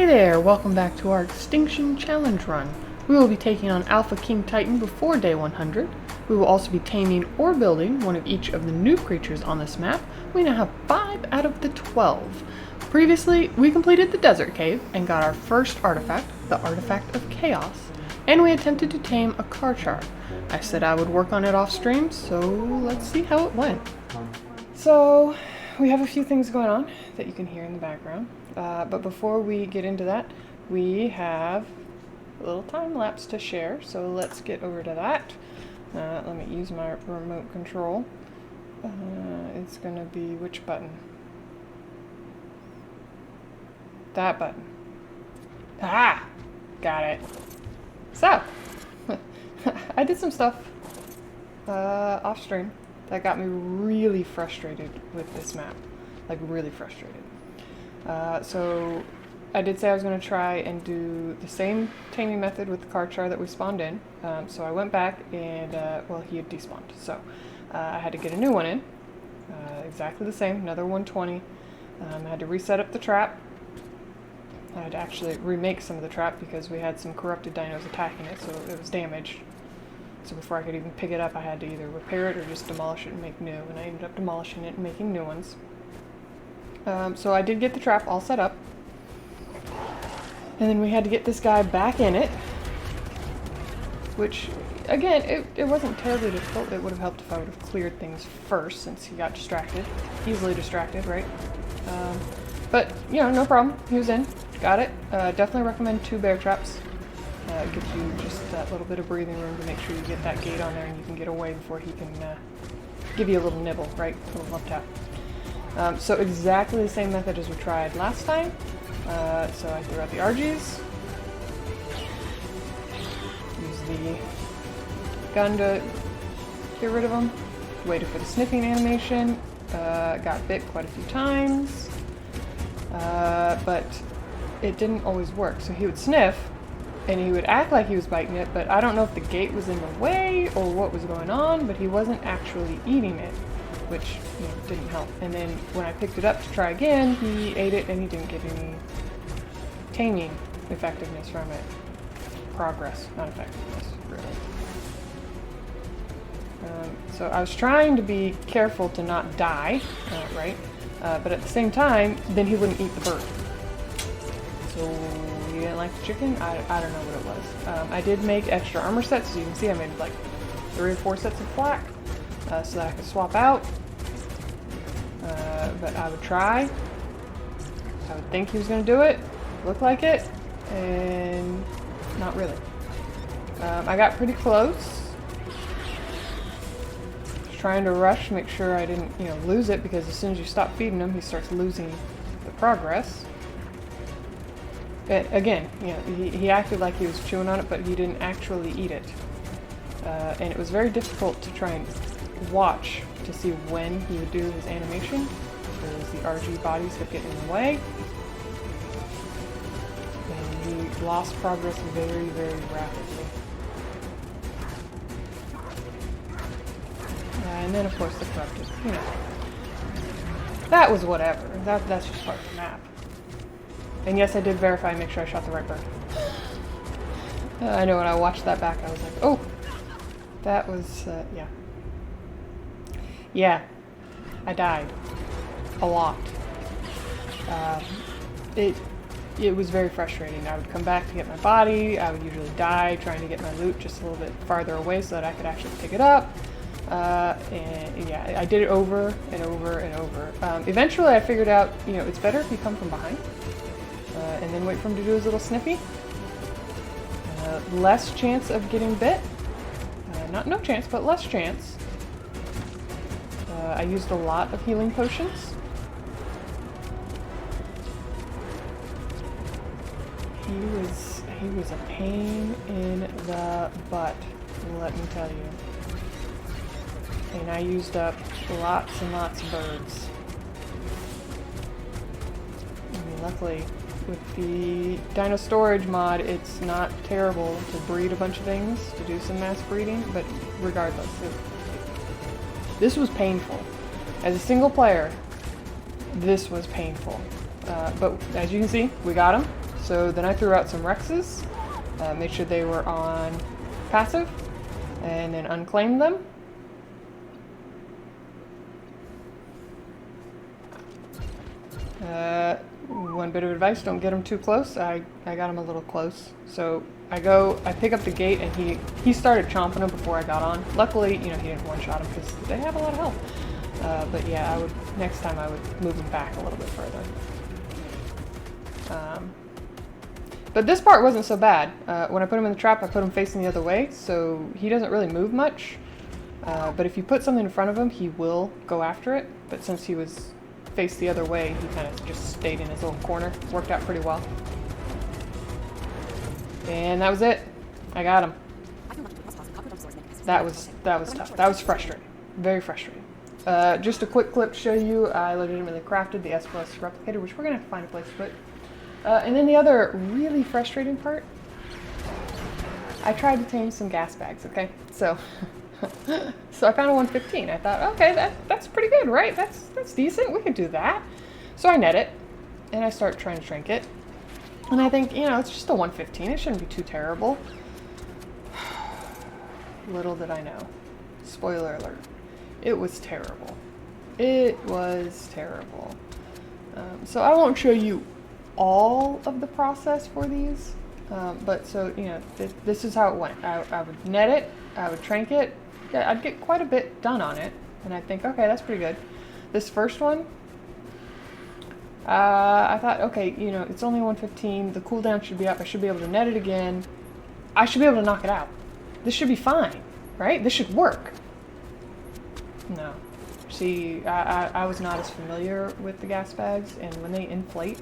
Hey there, welcome back to our Extinction Challenge run. We will be taking on Alpha King Titan before day 100. We will also be taming or building one of each of the new creatures on this map. We now have 5 out of the 12. Previously, we completed the Desert Cave and got our first artifact, the Artifact of Chaos, and we attempted to tame a Carchar. I said I would work on it off stream, so let's see how it went. So, we have a few things going on that you can hear in the background. But before we get into that, we have a little time lapse to share, so let's get over to that. Let me use my remote control. It's gonna be which button? That button. Ah! Got it. So, I did some stuff off stream that got me really frustrated with this map. Like, really frustrated. So I did say I was going to try and do the same taming method with the Carchar that we spawned in. So I went back and, well, he had despawned. So I had to get a new one in. Exactly the same, another 120. I had to reset up the trap. I had to actually remake some of the trap because we had some corrupted dinos attacking it, so it was damaged. So before I could even pick it up, I had to either repair it or just demolish it and make new. And I ended up demolishing it and making new ones. So I did get the trap all set up. And then we had to get this guy back in it. Which, again, it wasn't terribly difficult. It would have helped if I would have cleared things first, since he got distracted. Easily distracted, right? But, you know, no problem. He was in. Got it. Definitely recommend 2 bear traps. It gives you just that little bit of breathing room to make sure you get that gate on there and you can get away before he can give you a little nibble, right? A little love tap. So exactly the same method as we tried last time. So I threw out the RGs. Use the gun to get rid of them. Waited for the sniffing animation. Got bit quite a few times. But it didn't always work. So he would sniff, and he would act like he was biting it, but I don't know if the gate was in the way or what was going on, but he wasn't actually eating it, which, you know, didn't help. And then when I picked it up to try again, he ate it and he didn't get any taming effectiveness from it. Progress, not effectiveness, really. So I was trying to be careful to not die, right? But at the same time, then he wouldn't eat the bird. So he didn't like the chicken? I don't know what it was. I did make extra armor sets, as you can see. I made like 3 or 4 sets of flak, so that I could swap out. But I would try. I would think he was going to do it, look like it, and not really. I got pretty close. Trying to rush, make sure I didn't, you know, lose it, because as soon as you stop feeding him, he starts losing the progress. But again, you know, he acted like he was chewing on it, but he didn't actually eat it. And it was very difficult to try and watch to see when he would do his animation, because the RG bodies kept getting in the way. And he lost progress very, very rapidly. And then, of course, the corrupted, you know. That was whatever. That's just part of the map. And yes, I did verify and make sure I shot the right bird. I know when I watched that back, I was like, oh! That was, yeah. Yeah. I died. A lot. It was very frustrating. I would come back to get my body. I would usually die trying to get my loot just a little bit farther away so that I could actually pick it up. And yeah, I did it over and over and over. Eventually I figured out, you know, it's better if you come from behind. And then wait for him to do his little sniffy. Less chance of getting bit. Not no chance, but less chance. I used a lot of healing potions. He was a pain in the butt, let me tell you. And I used up lots and lots of birds. I mean, luckily, with the Dino Storage mod, it's not terrible to breed a bunch of things, to do some mass breeding, but regardless, this was painful. As a single player, this was painful. But as you can see, we got him. So then I threw out some Rexes, made sure they were on passive, and then unclaimed them. One bit of advice, don't get them too close. I got him a little close. So I pick up the gate, and he started chomping them before I got on. Luckily, you know, he didn't one-shot them because they have a lot of health. But yeah, next time I would move him back a little bit further. But this part wasn't so bad. When I put him in the trap, I put him facing the other way, so he doesn't really move much. But if you put something in front of him, he will go after it. But since he was faced the other way, he kind of just stayed in his little corner. Worked out pretty well. And that was it. I got him. That was tough. That was frustrating. Very frustrating. Just a quick clip to show you, I legitimately crafted the S+ replicator, which we're going to have to find a place to put. And then the other really frustrating part, I tried to tame some Gasbags, okay? So I found a 115. I thought, okay, that's pretty good, right? That's decent. We could do that. So I net it, and I start trying to shrink it. And I think, you know, it's just a 115. It shouldn't be too terrible. Little did I know. Spoiler alert. It was terrible. It was terrible. So I won't show you all of the process for these, but so, you know, this is how it went. I would net it, I would trank it, yeah, I'd get quite a bit done on it, and I think, okay, that's pretty good. This first one, I thought, okay, you know, it's only 115, the cooldown should be up, I should be able to net it again, I should be able to knock it out. This should be fine, right? This should work. No. See, I was not as familiar with the Gasbags, and when they inflate,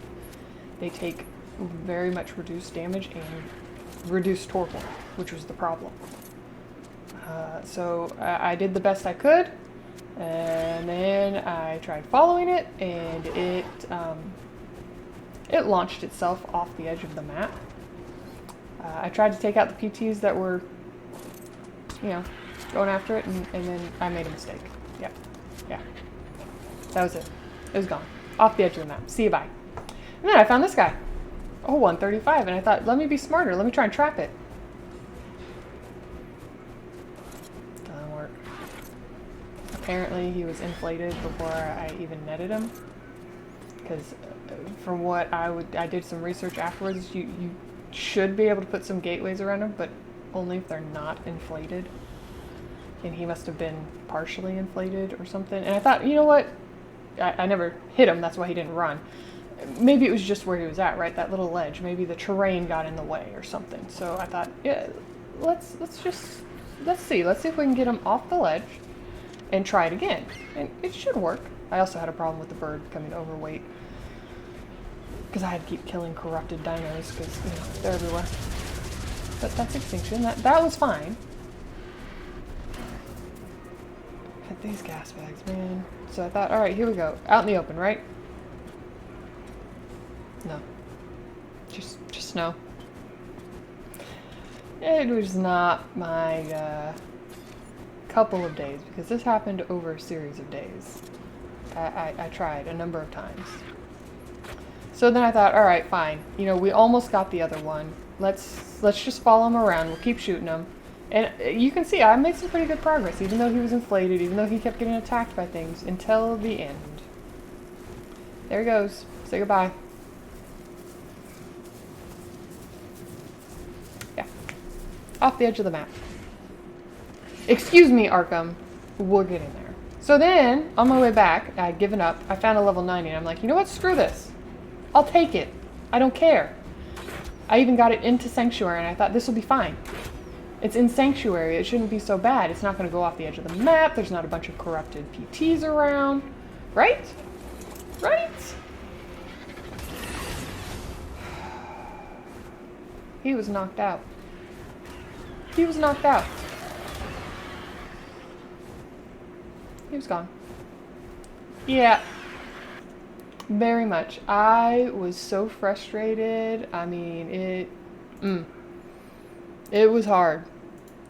they take very much reduced damage and reduced torpor, which was the problem. So I did the best I could, and then I tried following it, and it launched itself off the edge of the map. I tried to take out the PTs that were, you know, going after it, and then I made a mistake. Yeah. That was it. It was gone. Off the edge of the map. See you, bye. And then I found this guy. Oh, 135, and I thought, let me be smarter. Let me try and trap it. Doesn't work. Apparently, he was inflated before I even netted him. Because from what I did some research afterwards, you should be able to put some gateways around him, but only if they're not inflated. And he must have been partially inflated or something. And I thought, you know what? I never hit him, that's why he didn't run. Maybe it was just where he was at, right? That little ledge. Maybe the terrain got in the way or something. So I thought, yeah, let's see if we can get him off the ledge and try it again. And it should work. I also had a problem with the bird becoming overweight, because I had to keep killing corrupted dinos, because, you know, they're everywhere. But that's Extinction. That was fine. But these Gasbags, man. So I thought, alright, here we go. Out in the open, right? No. Just no. It was not my couple of days, because this happened over a series of days. I tried a number of times. So then I thought, alright, fine. You know, we almost got the other one. Let's just follow him around. We'll keep shooting him. And you can see I made some pretty good progress, even though he was inflated, even though he kept getting attacked by things, until the end. There he goes. Say goodbye. Yeah. Off the edge of the map. Excuse me, Arkham. We're getting there. So then, on my way back, I'd given up. I found a level 90, and I'm like, you know what? Screw this. I'll take it. I don't care. I even got it into Sanctuary, and I thought this will be fine. It's in Sanctuary. It shouldn't be so bad. It's not going to go off the edge of the map. There's not a bunch of corrupted PTs around. Right? Right? He was knocked out. He was knocked out. He was gone. Yeah. Very much. I was so frustrated. I mean, it was hard.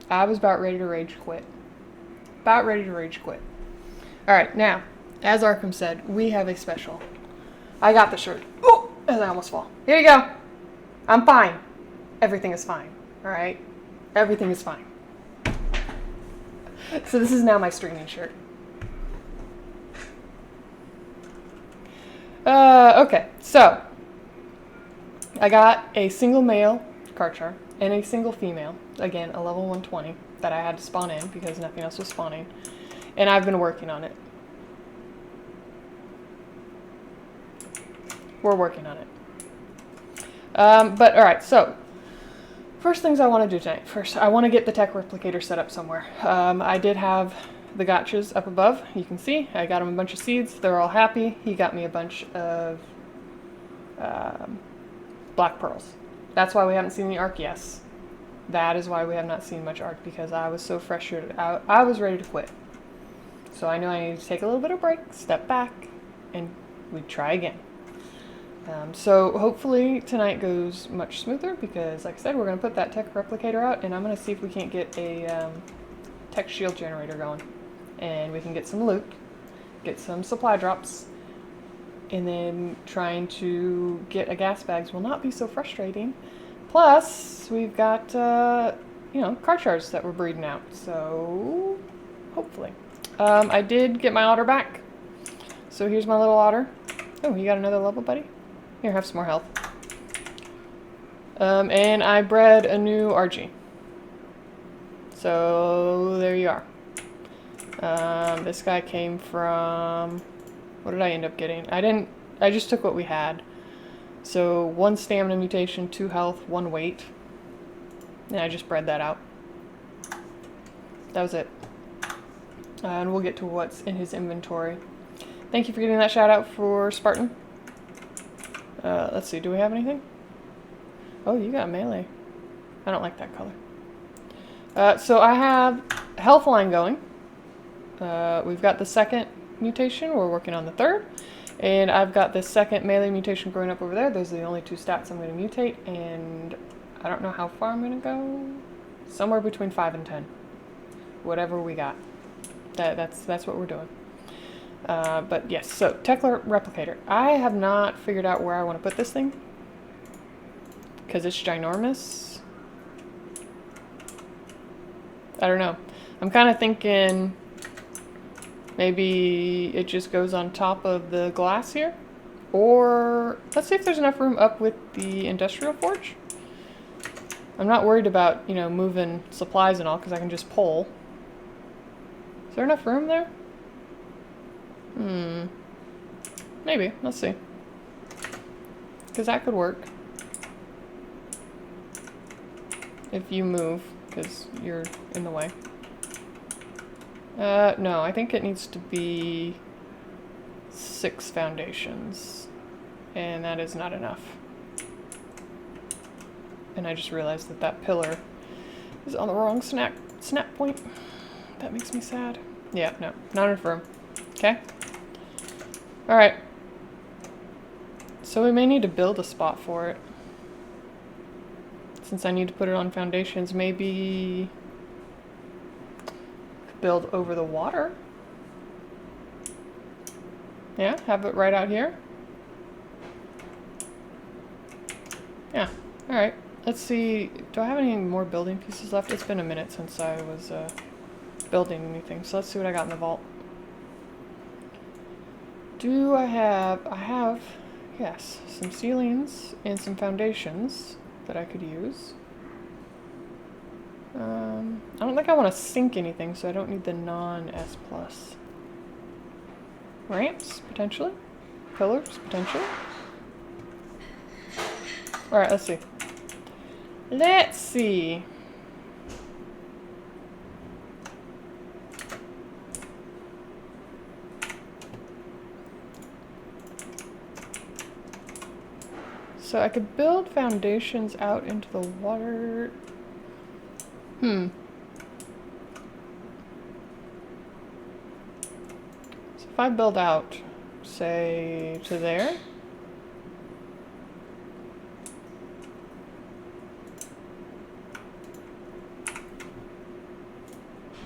I was about ready to rage quit. About ready to rage quit. Alright, now, as Arkham said, we have a special. I got the shirt. Oh, and I almost fall. Here you go. I'm fine. Everything is fine. All right? Everything is fine. So this is now my streaming shirt. Okay, so I got a single male Carchar and a single female, again, a level 120 that I had to spawn in because nothing else was spawning, and I've been working on it. We're working on it. But alright, so first things I want to do tonight. First, I want to get the Tek Replicator set up somewhere. I did have the gotchas up above. You can see I got him a bunch of seeds. They're all happy. He got me a bunch of black pearls. That's why we haven't seen the arc yet. That is why we have not seen much arc, because I was so frustrated. I was ready to quit. So I knew I needed to take a little bit of break, step back, and we'd try again. So hopefully tonight goes much smoother because, like I said, we're going to put that Tek Replicator out, and I'm going to see if we can't get a Tek Shield generator going. And we can get some loot, get some supply drops, and then trying to get a Gasbags will not be so frustrating. Plus, we've got, you know, Carchars that we're breeding out, so hopefully. I did get my otter back. So here's my little otter. Oh, you got another level, buddy? Here, have some more health. And I bred a new RG. So there you are. This guy came from... What did I end up getting? I just took what we had. So 1 stamina mutation, 2 health, 1 weight. And I just bred that out. That was it. And we'll get to what's in his inventory. Thank you for getting that shout out for Spartan. Let's see, do we have anything? Oh, you got melee. I don't like that color. So I have health line going. We've got the 2nd mutation. We're working on the 3rd. And I've got the 2nd melee mutation growing up over there. Those are the only 2 stats I'm going to mutate. And I don't know how far I'm going to go. Somewhere between 5 and 10. Whatever we got. That's what we're doing. But yes, so Tek Replicator. I have not figured out where I want to put this thing, because it's ginormous. I don't know. I'm kind of thinking maybe it just goes on top of the glass here. Or let's see if there's enough room up with the industrial forge. I'm not worried about, you know, moving supplies and all, because I can just pull. Is there enough room there? Maybe. Let's see. Because that could work. If you move, because you're in the way. No, I think it needs to be 6 foundations. And that is not enough. And I just realized that that pillar is on the wrong snap point. That makes me sad. Yeah, no, not enough room. Okay. Alright. So we may need to build a spot for it. Since I need to put it on foundations, maybe build over the water. Yeah, have it right out here. Yeah, alright. Let's see, do I have any more building pieces left? It's been a minute since I was building anything, so let's see what I got in the vault. Do I have, yes, some ceilings and some foundations that I could use. I don't think I want to sink anything, so I don't need the non-S+. Ramps, potentially. Pillars, potentially. Alright, let's see. Let's see. So I could build foundations out into the water. So if I build out, say, to there.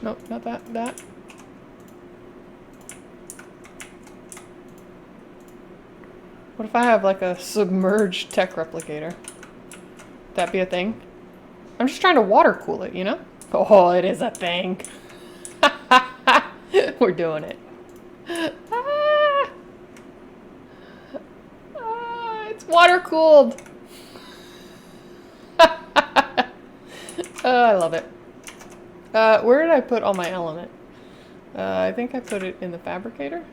Nope, not that, that. What if I have like a submerged Tek Replicator? that be a thing? I'm just trying to water cool it, you know? Oh, it is a thing. We're doing it. Ah, it's water cooled. I love it. Where did I put all my element? I think I put it in the fabricator.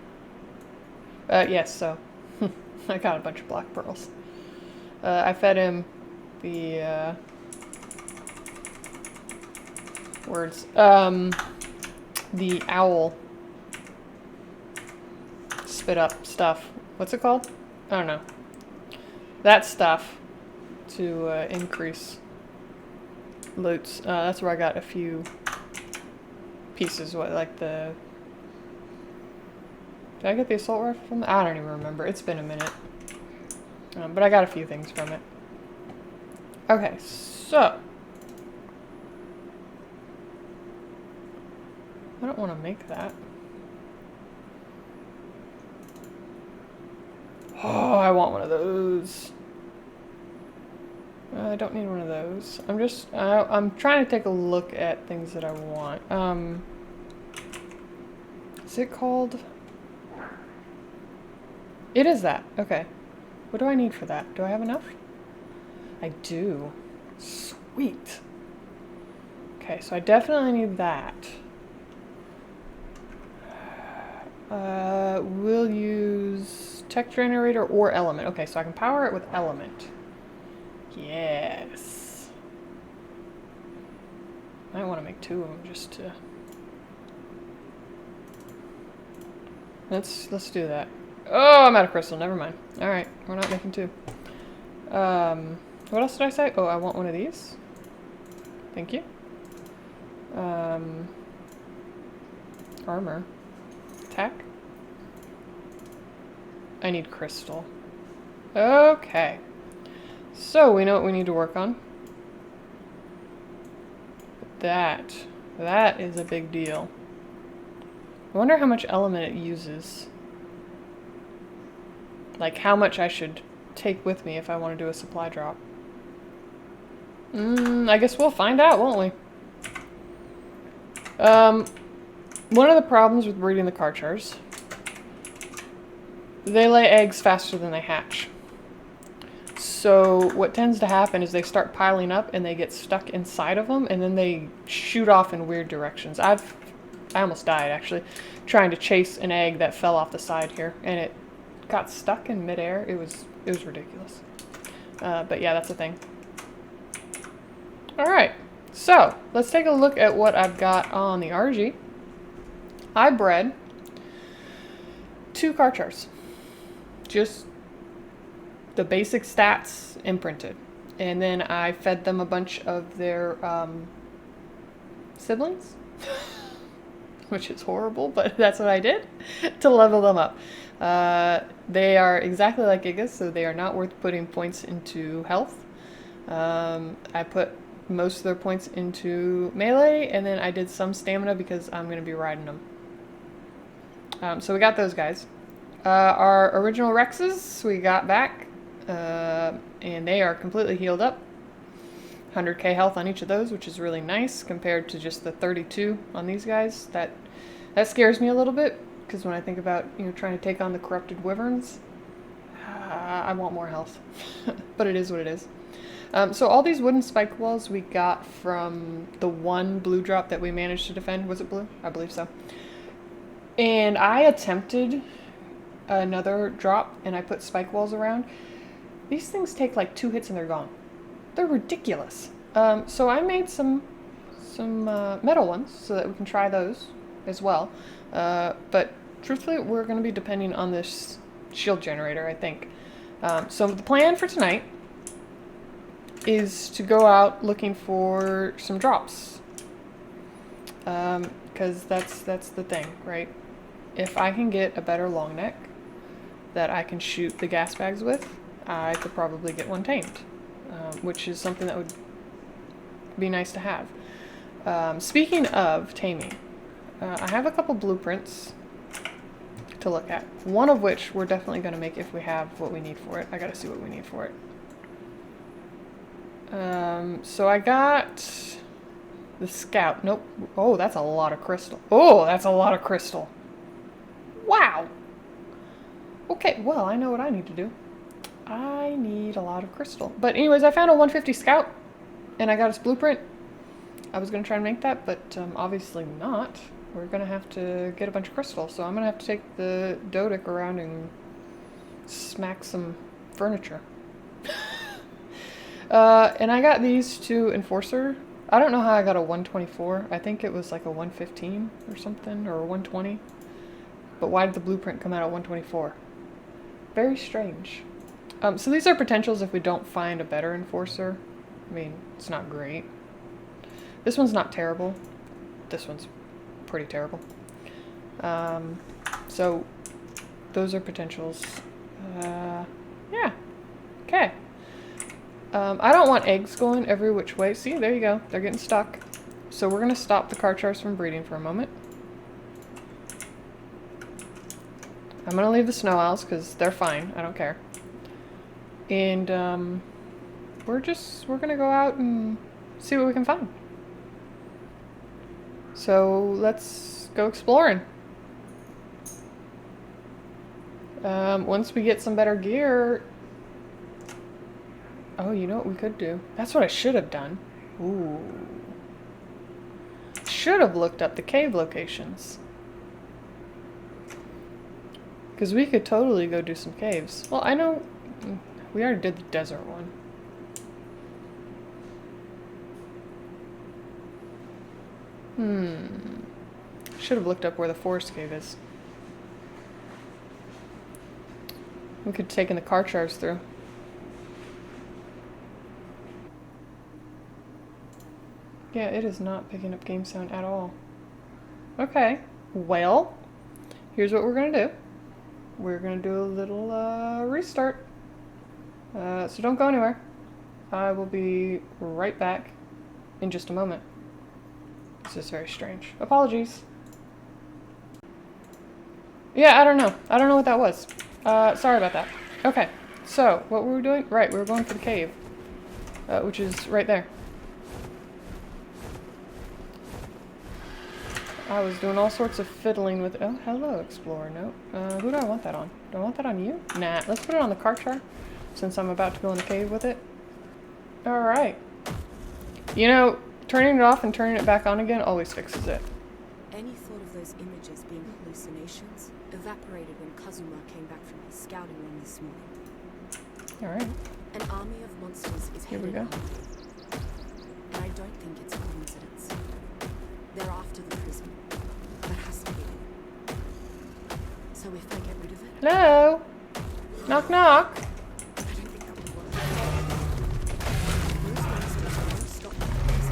Yes, so I got a bunch of black pearls. I fed him the words. The owl spit up stuff. What's it called? I don't know. That stuff to increase loots. That's where I got a few pieces. What, like the... Did I get the assault rifle from I don't even remember. It's been a minute. But I got a few things from it. Okay, so... I don't want to make that. Oh, I want one of those. I don't need one of those. I'm trying to take a look at things that I want. Is it called? It is that. Okay. What do I need for that? Do I have enough? I do. Sweet. Okay, so I definitely need that. We'll use tech generator or element. Okay, so I can power it with element. Yes. I want to make two of them just to... Let's do that. Oh, I'm out of crystal. Never mind. All right, we're not making two. What else did I say? Oh, I want one of these. Thank you. Armor. Attack. I need crystal. Okay. So we know what we need to work on. That is a big deal. I wonder how much element it uses. Like how much I should take with me if I want to do a supply drop. I guess we'll find out, won't we? One of the problems with breeding the Carchars, they lay eggs faster than they hatch. So what tends to happen is they start piling up and they get stuck inside of them and then they shoot off in weird directions. I almost died actually trying to chase an egg that fell off the side here and it got stuck in midair. It was ridiculous. But yeah, that's a thing. Alright, so let's take a look at what I've got on the RG. I bred 2 Carchars. Just the basic stats imprinted. And then I fed them a bunch of their siblings, which is horrible, but that's what I did to level them up. They are exactly like Gigas, so they are not worth putting points into health. I put most of their points into melee, and then I did some stamina because I'm going to be riding them. So we got those guys. Our original Rexes we got back, and they are completely healed up. 100k health on each of those, which is really nice compared to just the 32 on these guys. That scares me a little bit, because when I think about trying to take on the corrupted wyverns, I want more health. But it is what it is. So all these wooden spike walls we got from the one blue drop that we managed to defend. Was it blue? I believe so. And I attempted another drop and I put spike walls around. These things take like 2 hits and they're gone. They're ridiculous. So I made some metal ones so that we can try those as well. But truthfully, we're going to be depending on this shield generator, I think. So the plan for tonight is to go out looking for some drops. Because that's the thing, right? If I can get a better long neck that I can shoot the Gasbags with, I could probably get one tamed, which is something that would be nice to have. Speaking of taming, I have a couple blueprints to look at. One of which we're definitely going to make if we have what we need for it. I gotta see what we need for it. So I got the scout. Nope. Oh, that's a lot of crystal. Oh, that's a lot of crystal. Wow. Okay, well, I know what I need to do. I need a lot of crystal. But anyways, I found a 150 scout, and I got its blueprint. I was going to try and make that, but obviously not. We're going to have to get a bunch of crystal, so I'm going to have to take the Dodic around and smack some furniture. And I got these two Enforcer. I don't know how I got a 124. I think it was like a 115 or something, or a 120. But why did the blueprint come out at 124? Very strange. So these are potentials if we don't find a better Enforcer. I mean, it's not great. This one's not terrible. This one's pretty terrible. So those are potentials. Yeah. Okay. I don't want eggs going every which way. See, there you go. They're getting stuck. So we're going to stop the Carchars from breeding for a moment. I'm going to leave the snow owls because they're fine. I don't care. And we're going to go out and see what we can find. So let's go exploring. Once we get some better gear... Oh, you know what we could do? That's what I should have done. Ooh. Should have looked up the cave locations. Because we could totally go do some caves. Well, I know... We already did the desert one. Should have looked up where the forest cave is. We could have taken the Carchars through. Yeah, it is not picking up game sound at all. Okay, well, here's what we're going to do. We're going to do a little restart. So don't go anywhere. I will be right back in just a moment. This is very strange. Apologies. Yeah, I don't know. I don't know what that was. Sorry about that. Okay, so what were we doing? Right, we were going for the cave, which is right there. I was doing all sorts of fiddling with... Oh, hello, Explorer. No. Who do I want that on? Do I want that on you? Nah, let's put it on the Carchar, since I'm about to go in the cave with it. Alright. You know, turning it off and turning it back on again always fixes it. Any thought of those images being hallucinations evaporated when Kazuma came back from his scouting run this morning. Alright. An army of monsters is Here we headed go. out. And I don't think it's a coincidence. They're after the prism. That has to be it. So if I get rid of it... Hello? Knock knock. I don't think that would work. Those monsters won't stop the prism.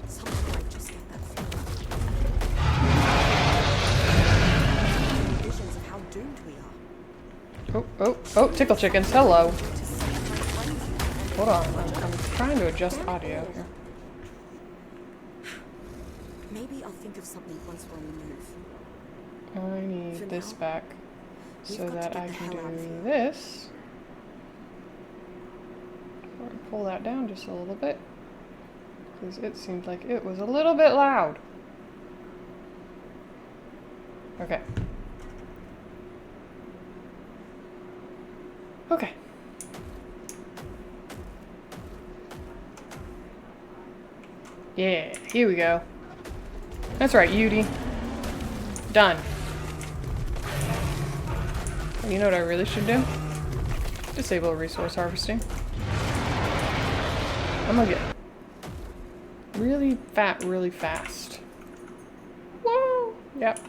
Someone might just get that feeling. Visions of how doomed we are. Oh, tickle chickens. Hello. Hold on, I'm trying to adjust audio here. Maybe I'll think of something once we're on the move. I need For this now, back we've so got to that get I the can hell out of do here. this. Or pull that down just a little bit, because it seemed like it was a little bit loud. Okay. Okay. Yeah, here we go. That's right, Yudi. Done. You know what I really should do? Disable resource harvesting. I'm gonna get really fat really fast. Whoa! Yep.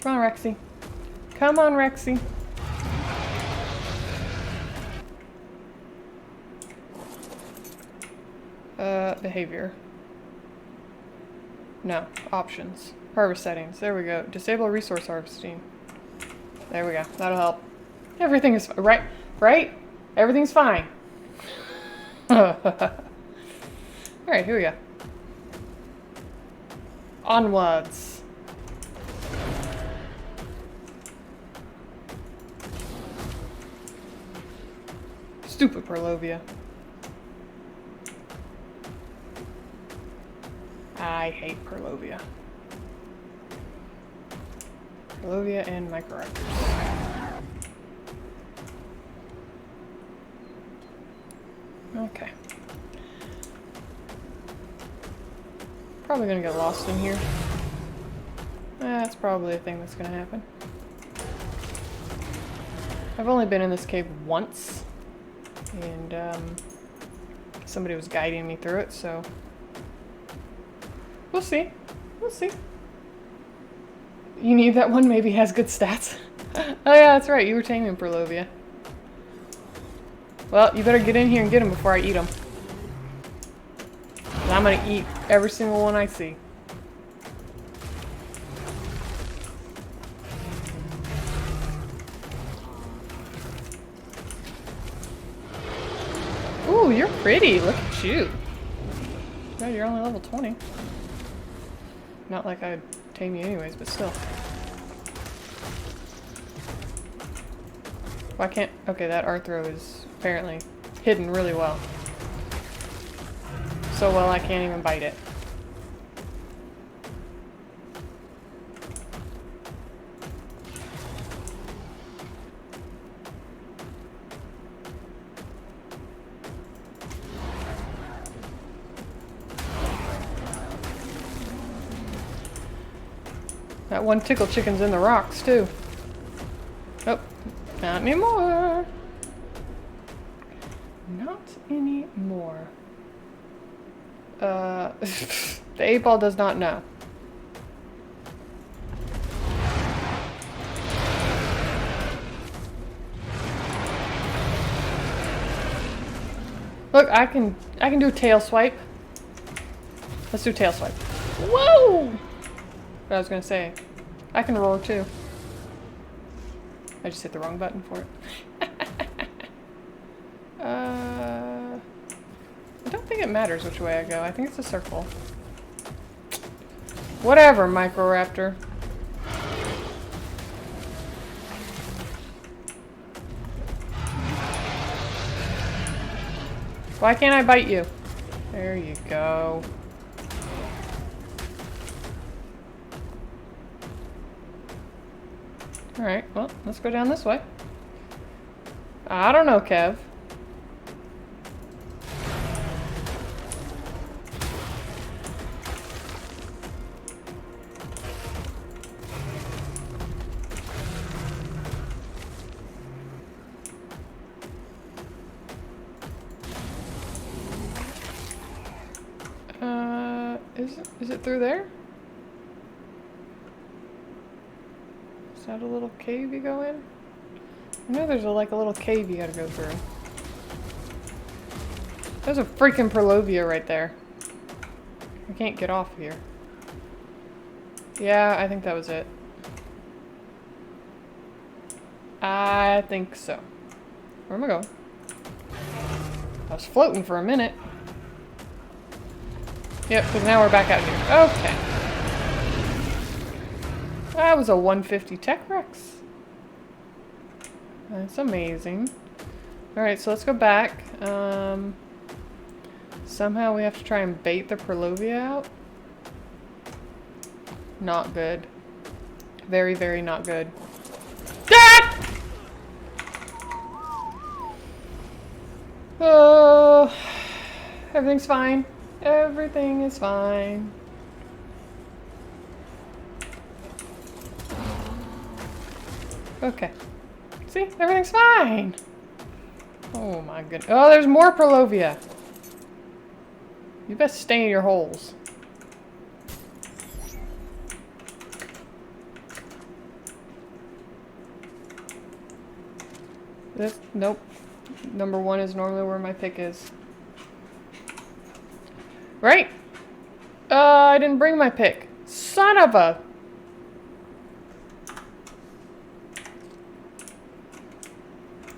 Come on, Rexy. Come on, Rexy. Behavior. No, options. Harvest settings. There we go. Disable resource harvesting. There we go. That'll help. Everything is right. Right? Everything's fine. Alright, here we go. Onwards. Stupid Perlovia. I hate Perlovia. Perlovia and Microraptors. Okay. Probably gonna get lost in here. That's probably a thing that's gonna happen. I've only been in this cave once, and somebody was guiding me through it, so we'll see. We'll see. You need that one maybe has good stats. Oh yeah, that's right, you were taming Perlovia. Well, you better get in here and get them before I eat them. I'm gonna eat every single one I see. Ooh, you're pretty. Look at you. God, you're only level 20. Not like I'd tame you anyways, but still. Why can't... Okay, that Arthro is apparently hidden really well. So well I can't even bite it. That one tickle chicken's in the rocks too. Oh, not anymore. Not anymore. The 8-ball does not know. Look, I can do a tail swipe. Let's do tail swipe. Whoa! What I was gonna say, I can roar too. I just hit the wrong button for it. I don't think it matters which way I go. I think it's a circle. Whatever, Microraptor. Why can't I bite you? There you go. Alright, well, let's go down this way. I don't know, Kev. Is it through there? Is that a little cave you go in? I know there's like a little cave you gotta go through. There's a freaking Perlovia right there. I can't get off here. Yeah, I think that was it. I think so. Where am I going? I was floating for a minute. Yep, because now we're back out here. Okay. That was a 150 Tek Rex. That's amazing. Alright, so let's go back. Somehow we have to try and bait the Perlovia out. Not good. Very, very not good. Ah! Oh, everything's fine. Everything is fine. Okay. See? Everything's fine. Oh my goodness. Oh, there's more Perlovia. You best stay in your holes. This, nope. Number 1 is normally where my pick is. Right? I didn't bring my pick. Son of a...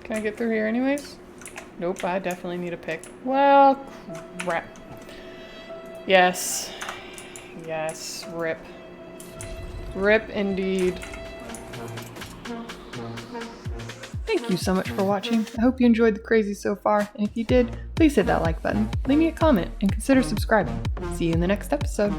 Can I get through here anyways? Nope, I definitely need a pick. Well, crap. Yes. Yes, rip. Rip indeed. Thank you so much for watching. I hope you enjoyed the crazy so far, and if you did, please hit that like button, leave me a comment, and consider subscribing. See you in the next episode.